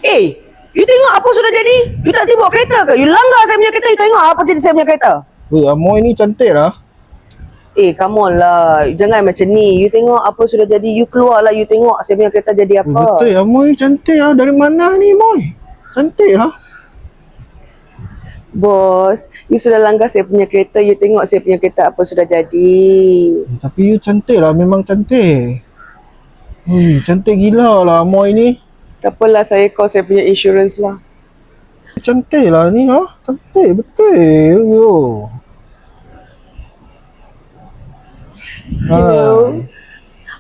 Eh, you tengok apa sudah jadi? You tak bawa kereta ke? You langgar saya punya kereta, you tengok apa jadi saya punya kereta? Weh, Amoy ni cantik lah. Eh, come on lah. Jangan macam ni. You tengok apa sudah jadi. You keluar lah. You tengok saya punya kereta jadi apa. Betul, Amoy cantik lah. Dari mana ni, Moy? Cantik lah. Bos, you sudah langgar saya punya kereta. You tengok saya punya kereta apa sudah jadi. Tapi you cantik lah. Memang cantik. Wih, cantik gila lah Amoy ni. Tak apalah, saya call saya punya insurance lah. Cantik lah ni, ha? Cantik, betul. Yo. Hello.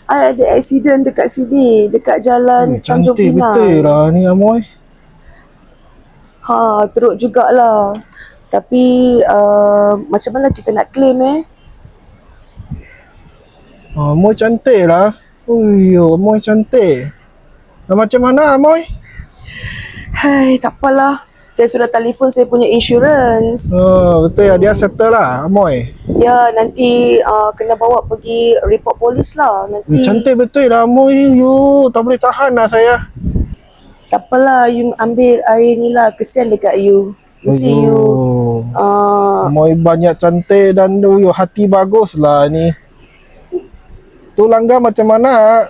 I ada accident dekat sini. Dekat jalan Tanjung Cantik Pinang. betul lah ni Amoy. Ha, teruk jugalah. Tapi macam mana kita nak claim Amoy cantik lah. Uyo, Amoy cantik. Dah macam mana Amoy? Hai, tak apalah. Saya sudah telefon saya punya insurance. Betul ya, dia settle lah Amoy. Ya, nanti kena bawa pergi report polis lah. Nanti Cantik betul lah Amoy. You, tak boleh tahan lah saya. tak apalah, you ambil air ni lah. Kesian dekat you. Mesti you Amoy banyak cantik dan you hati bagus lah ni. Tu langgar macam mana?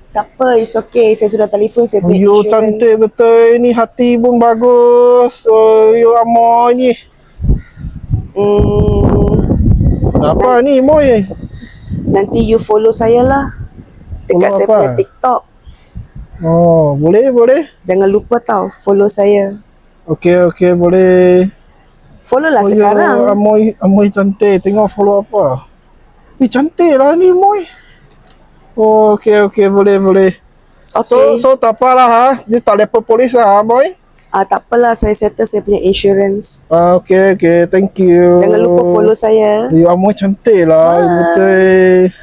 tak apa, it's okay. Saya sudah telefon saya punya You insurance. cantik betul ni, hati pun bagus. You Amoy ni. Apa ni Moy? Nanti you follow saya lah. Dekat Follow saya apa? punya TikTok. Boleh. Jangan lupa tau, follow saya. Okey, boleh. Follow lah Ya, sekarang. Amoy cantik. Tengok follow apa. Cantik lah ni Moy. Okey, boleh. Okay. So tak apalah ha. Dia tak lapor polis lah Moy. Tak apalah, saya settle saya punya insurance. Okey, thank you. Jangan lupa follow saya. Ya, Amoy cantik lah. Betul.